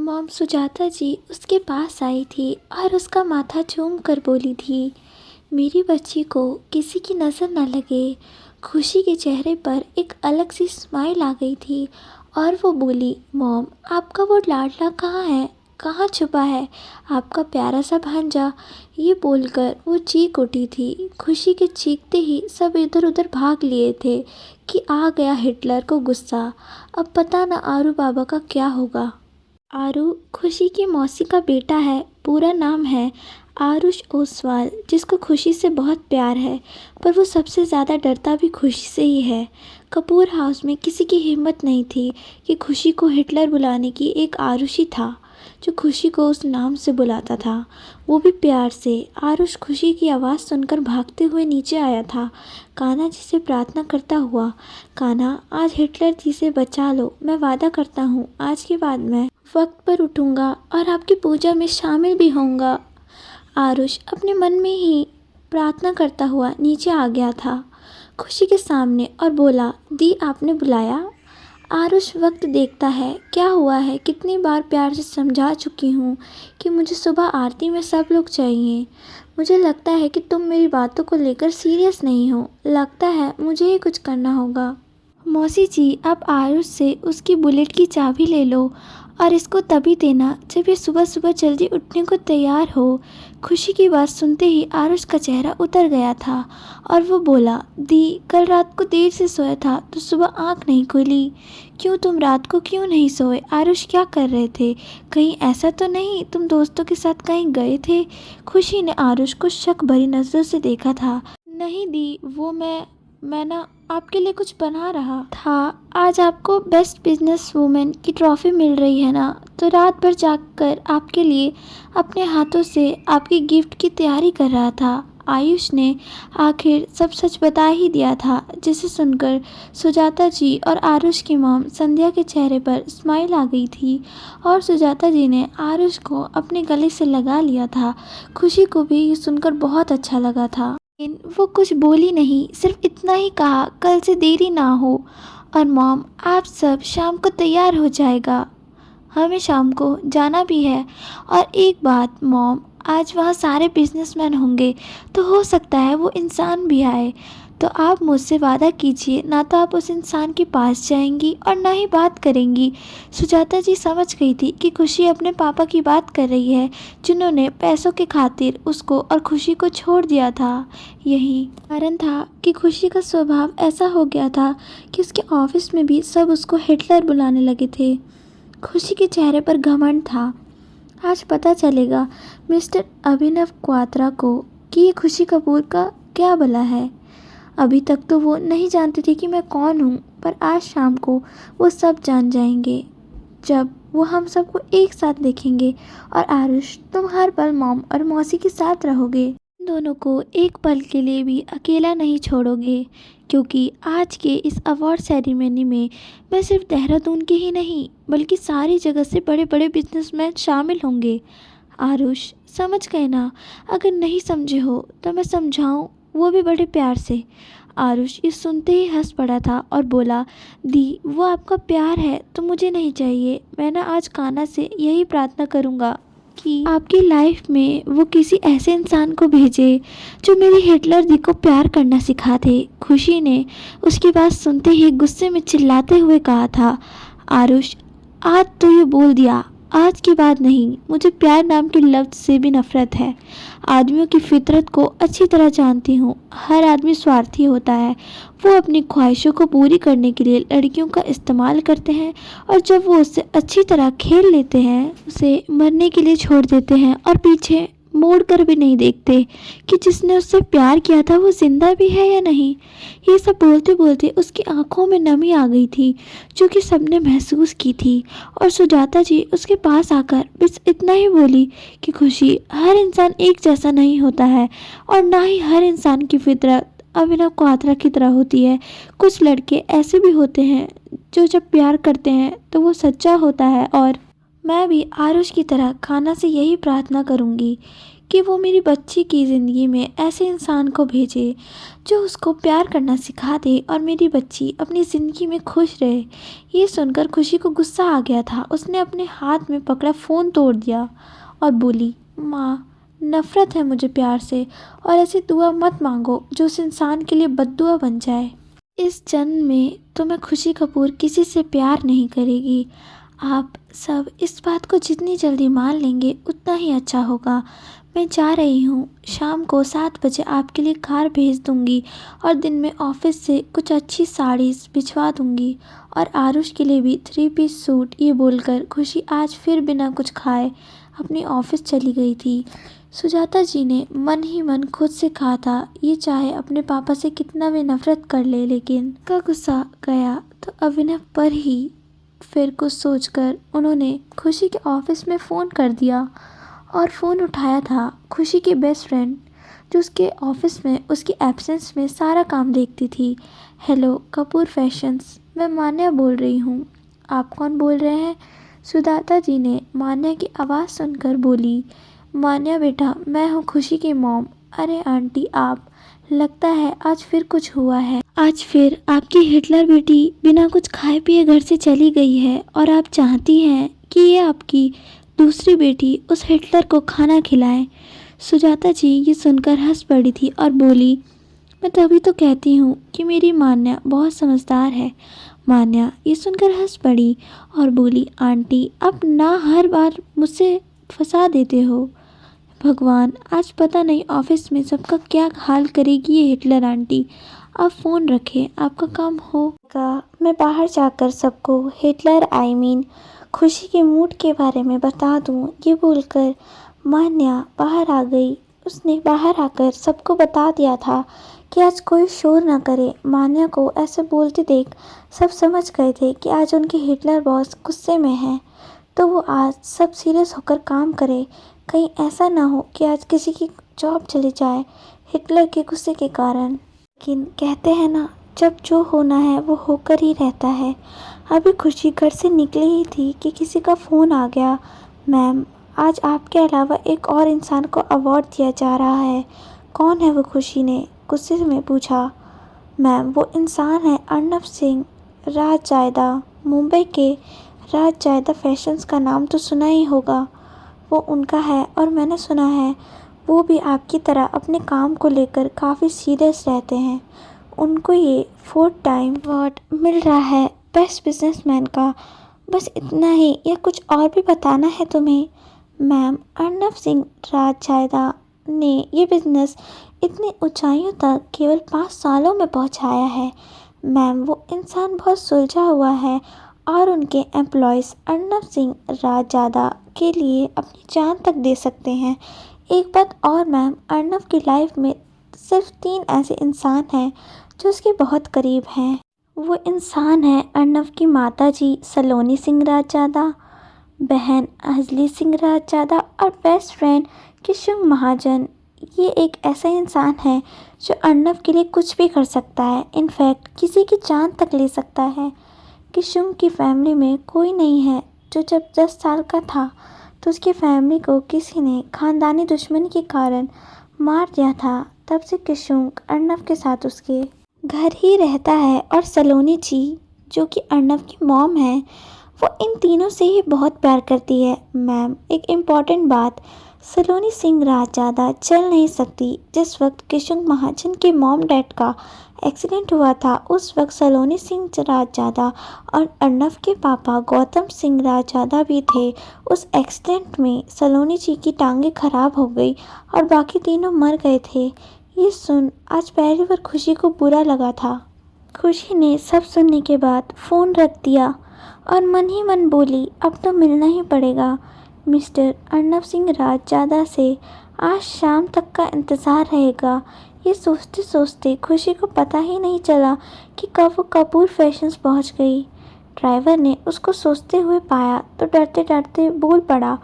Mom Sujata जी उसके पास आई थी और उसका माथा चूम कर बोली थी, मेरी बच्ची को किसी की नज़र न लगे। खुशी के चेहरे पर एक अलग सी स्माइल आ गई थी और वो बोली, मॉम आपका वो लाडला कहाँ है, कहाँ छुपा है आपका प्यारा सा भांजा। ये बोलकर वो चीख उठी थी। खुशी के चीखते ही सब इधर उधर भाग लिए थे कि आ गया हिटलर को गुस्सा। अब पता न आरू बाबा का क्या होगा। आरू खुशी की मौसी का बेटा है। पूरा नाम है आरुष ओसवाल, जिसको खुशी से बहुत प्यार है, पर वो सबसे ज़्यादा डरता भी खुशी से ही है। कपूर हाउस में किसी की हिम्मत नहीं थी कि खुशी को हिटलर बुलाने की। एक आरुष ही था जो खुशी को उस नाम से बुलाता था, वो भी प्यार से। आरुष खुशी की आवाज़ सुनकर भागते हुए नीचे आया था, कान्हा जी से प्रार्थना करता हुआ, कान्हा आज हिटलर जी से बचा लो। मैं वादा करता हूँ आज के बाद मैं वक्त पर उठूँगा और आपकी पूजा में शामिल भी होऊंगा। आरुष अपने मन में ही प्रार्थना करता हुआ नीचे आ गया था खुशी के सामने और बोला, दी आपने बुलाया। आरुष वक्त देखता है, क्या हुआ है, कितनी बार प्यार से समझा चुकी हूँ कि मुझे सुबह आरती में सब लोग चाहिए। मुझे लगता है कि तुम मेरी बातों को लेकर सीरियस नहीं हो। लगता है मुझे ही कुछ करना होगा। मौसी जी आप आरुष से उसकी बुलेट की चाबी ले लो और इसको तभी देना जब ये सुबह सुबह जल्दी उठने को तैयार हो। खुशी की बात सुनते ही आरुष का चेहरा उतर गया था और वो बोला, दी कल रात को देर से सोया था तो सुबह आँख नहीं खुली। क्यों तुम रात को क्यों नहीं सोए? आरुष क्या कर रहे थे? कहीं ऐसा तो नहीं तुम दोस्तों के साथ कहीं गए थे? खुशी ने आरुष को शक भरी नज़र से देखा था। नहीं दी, वो मैं ना आपके लिए कुछ बना रहा था। आज आपको बेस्ट बिजनेस वूमेन की ट्रॉफ़ी मिल रही है ना, तो रात भर जागकर आपके लिए अपने हाथों से आपकी गिफ्ट की तैयारी कर रहा था। आयुष ने आखिर सब सच बता ही दिया था, जिसे सुनकर सुजाता जी और आरुष की मॉम संध्या के चेहरे पर स्माइल आ गई थी और सुजाता जी ने आरुष को अपने गले से लगा लिया था। खुशी को भी ये सुनकर बहुत अच्छा लगा था, लेकिन वो कुछ बोली नहीं, सिर्फ इतना ही कहा, कल से देरी ना हो। और मॉम आप सब शाम को तैयार हो जाएगा, हमें शाम को जाना भी है। और एक बात मॉम, आज वहाँ सारे बिजनेसमैन होंगे तो हो सकता है वो इंसान भी आए, तो आप मुझसे वादा कीजिए, ना तो आप उस इंसान के पास जाएंगी और ना ही बात करेंगी। सुजाता जी समझ गई थी कि खुशी अपने पापा की बात कर रही है, जिन्होंने पैसों के खातिर उसको और खुशी को छोड़ दिया था। यही कारण था कि खुशी का स्वभाव ऐसा हो गया था कि उसके ऑफिस में भी सब उसको हिटलर बुलाने लगे थे। खुशी के चेहरे पर घमंड था। आज पता चलेगा मिस्टर अभिनव क्वात्रा को कि ये खुशी कपूर का क्या भला है। अभी तक तो वो नहीं जानते थे कि मैं कौन हूँ, पर आज शाम को वो सब जान जाएंगे जब वो हम सबको एक साथ देखेंगे। और आरुष तुम हर पल मॉम और मौसी के साथ रहोगे, इन दोनों को एक पल के लिए भी अकेला नहीं छोड़ोगे, क्योंकि आज के इस अवार्ड सेरेमनी में मैं सिर्फ देहरादून के ही नहीं बल्कि सारी जगह से बड़े बड़े बिजनेसमैन शामिल होंगे। आरुष समझ गए ना? अगर नहीं समझे हो तो मैं समझाऊं, वो भी बड़े प्यार से। आरुष ये सुनते ही हंस पड़ा था और बोला, दी वो आपका प्यार है तो मुझे नहीं चाहिए। मैं ना आज कान्हा से यही प्रार्थना करूँगा कि आपकी लाइफ में वो किसी ऐसे इंसान को भेजे जो मेरी हिटलर दी को प्यार करना सिखा दे। खुशी ने उसकी बात सुनते ही गुस्से में चिल्लाते हुए कहा था, आरुष आज तो ये बोल दिया, आज की बात नहीं, मुझे प्यार नाम के लफ्ज़ से भी नफ़रत है। आदमियों की फितरत को अच्छी तरह जानती हूँ। हर आदमी स्वार्थी होता है, वो अपनी ख्वाहिशों को पूरी करने के लिए लड़कियों का इस्तेमाल करते हैं और जब वो उससे अच्छी तरह खेल लेते हैं उसे मरने के लिए छोड़ देते हैं और पीछे मोड़ कर भी नहीं देखते कि जिसने उससे प्यार किया था वो जिंदा भी है या नहीं। ये सब बोलते बोलते उसकी आंखों में नमी आ गई थी, जो कि सबने महसूस की थी। और सुजाता जी उसके पास आकर बस इतना ही बोली कि खुशी, हर इंसान एक जैसा नहीं होता है और ना ही हर इंसान की फितरत अभिनव क्वात्रा की तरह होती है। कुछ लड़के ऐसे भी होते हैं जो जब प्यार करते हैं तो वो सच्चा होता है। और मैं भी आरुष की तरह कान्हा से यही प्रार्थना करूंगी कि वो मेरी बच्ची की ज़िंदगी में ऐसे इंसान को भेजे जो उसको प्यार करना सिखा दे और मेरी बच्ची अपनी ज़िंदगी में खुश रहे। ये सुनकर खुशी को गुस्सा आ गया था। उसने अपने हाथ में पकड़ा फ़ोन तोड़ दिया और बोली, माँ, नफ़रत है मुझे प्यार से, और ऐसी दुआ मत मांगो जो उस इंसान के लिए बद्दुआ बन जाए। इस जन्म में तो मैं खुशी कपूर किसी से प्यार नहीं करेगी। आप सब इस बात को जितनी जल्दी मान लेंगे उतना ही अच्छा होगा। मैं जा रही हूँ। शाम को 7 बजे आपके लिए कार भेज दूँगी और दिन में ऑफिस से कुछ अच्छी साड़ीज़ भिजवा दूँगी, और आरुष के लिए भी 3 पीस सूट। ये बोलकर खुशी आज फिर बिना कुछ खाए अपनी ऑफिस चली गई थी। सुजाता जी ने मन ही मन खुद से कहा था, ये चाहे अपने पापा से कितना भी नफरत कर ले, लेकिन का गुस्सा गया तो अभिनव पर ही। फिर कुछ सोचकर उन्होंने खुशी के ऑफिस में फ़ोन कर दिया, और फ़ोन उठाया था खुशी की बेस्ट फ्रेंड, जो उसके ऑफिस में उसकी एब्सेंस में सारा काम देखती थी। हेलो कपूर फैशंस, मैं मान्या बोल रही हूँ। आप कौन बोल रहे हैं? सुजाता जी ने मान्या की आवाज़ सुनकर बोली, मान्या बेटा, मैं हूँ खुशी की मॉम। अरे आंटी आप, लगता है आज फिर कुछ हुआ है। आज फिर आपकी हिटलर बेटी बिना कुछ खाए पिए घर से चली गई है, और आप चाहती हैं कि ये आपकी दूसरी बेटी उस हिटलर को खाना खिलाए। सुजाता जी ये सुनकर हंस पड़ी थी और बोली, मैं तभी तो कहती हूँ कि मेरी मान्या बहुत समझदार है। मान्या ये सुनकर हंस पड़ी और बोली, आंटी आप ना हर बार मुझसे फंसा देते हो। भगवान, आज पता नहीं ऑफिस में सबका क्या हाल करेगी ये हिटलर आंटी। आप फ़ोन रखें, आपका काम होगा। मैं बाहर जाकर सबको हिटलर खुशी के मूड के बारे में बता दूं। ये बोलकर मान्या बाहर आ गई। उसने बाहर आकर सबको बता दिया था कि आज कोई शोर न करे। मान्या को ऐसे बोलते देख सब समझ गए थे कि आज उनके हिटलर बॉस गुस्से में हैं, तो वो आज सब सीरियस होकर काम करे। कहीं ऐसा ना हो कि आज किसी की जॉब चली जाए हिटलर के गुस्से के कारण। लेकिन कहते हैं ना, जब जो होना है वो होकर ही रहता है। अभी खुशी घर से निकली ही थी कि किसी का फ़ोन आ गया। मैम, आज आपके अलावा एक और इंसान को अवार्ड दिया जा रहा है। कौन है वो? खुशी ने गुस्से में पूछा। मैम, वो इंसान है अर्नब सिंह राजजायदा। मुंबई के राजजायदा फैशंस का नाम तो सुना ही होगा। वो उनका है, और मैंने सुना है वो भी आपकी तरह अपने काम को लेकर काफ़ी सीरियस रहते हैं। उनको ये 4th टाइम अवार्ड मिल रहा है बेस्ट बिजनेसमैन का। बस इतना ही या कुछ और भी बताना है तुम्हें? मैम, अर्नब सिंह राजजायदा ने ये बिज़नेस इतनी ऊंचाइयों तक केवल 5 सालों में पहुंचाया है। मैम, वो इंसान बहुत सुलझा हुआ है, और उनके एम्प्लॉयज़ अर्नब सिंह राजजादा के लिए अपनी जान तक दे सकते हैं। एक बात और मैम, अर्नब की लाइफ में सिर्फ 3 ऐसे इंसान हैं जो उसके बहुत करीब हैं। वो इंसान है अर्नब की माता जी सलोनी सिंह राजजादा, बहन अंजलि सिंह राजजादा, और बेस्ट फ्रेंड किशुन महाजन। ये एक ऐसा इंसान है जो अर्नब के लिए कुछ भी कर सकता है, इनफैक्ट किसी की जान तक ले सकता है। किशुन की फैमिली में कोई नहीं है, जो जब 10 साल का था तो उसकी फैमिली को किसी ने खानदानी दुश्मनी के कारण मार दिया था। तब से किशुन अर्नब के साथ उसके घर ही रहता है, और सलोनी जी जो कि अर्नब की मॉम है, वो इन तीनों से ही बहुत प्यार करती है। मैम, एक इम्पॉर्टेंट बात, सलोनी सिंह राजजादा चल नहीं सकती। जिस वक्त किशुन महाजन के मॉम डैड का एक्सीडेंट हुआ था, उस वक्त सलोनी सिंह राजजादा और अर्नब के पापा गौतम सिंह राजजादा भी थे। उस एक्सीडेंट में सलोनी जी की टांगें खराब हो गई और बाकी तीनों मर गए थे। ये सुन आज पहली बार खुशी को बुरा लगा था। खुशी ने सब सुनने के बाद फ़ोन रख दिया और मन ही मन बोली, अब तो मिलना ही पड़ेगा मिस्टर अर्नब सिंह राजजादा से। आज शाम तक का इंतज़ार रहेगा। ये सोचते सोचते खुशी को पता ही नहीं चला कि कब वो कपूर फैशंस पहुंच गई। ड्राइवर ने उसको सोचते हुए पाया तो डरते डरते बोल पड़ा,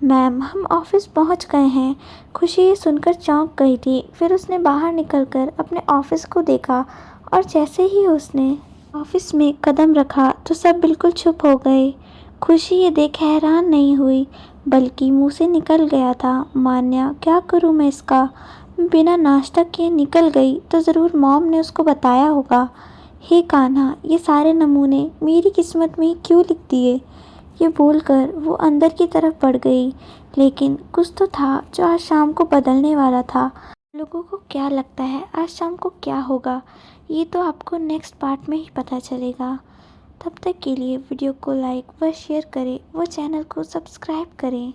मैम, हम ऑफिस पहुंच गए हैं। खुशी ये सुनकर चौंक गई थी। फिर उसने बाहर निकलकर अपने ऑफिस को देखा, और जैसे ही उसने ऑफिस में कदम रखा तो सब बिल्कुल चुप हो गए। खुशी ये देख हैरान नहीं हुई, बल्कि मुंह से निकल गया था। मान्या, क्या करूं मैं इसका? बिना नाश्ता किए निकल गई तो ज़रूर मॉम ने उसको बताया होगा। हे कान्हा, ये सारे नमूने मेरी किस्मत में ही क्यों लिख दिए? ये बोलकर वो अंदर की तरफ बढ़ गई। लेकिन कुछ तो था जो आज शाम को बदलने वाला था। लोगों को क्या लगता है आज शाम को क्या होगा, ये तो आपको नेक्स्ट पार्ट में ही पता चलेगा। तब तक के लिए वीडियो को लाइक व शेयर करें व चैनल को सब्सक्राइब करें।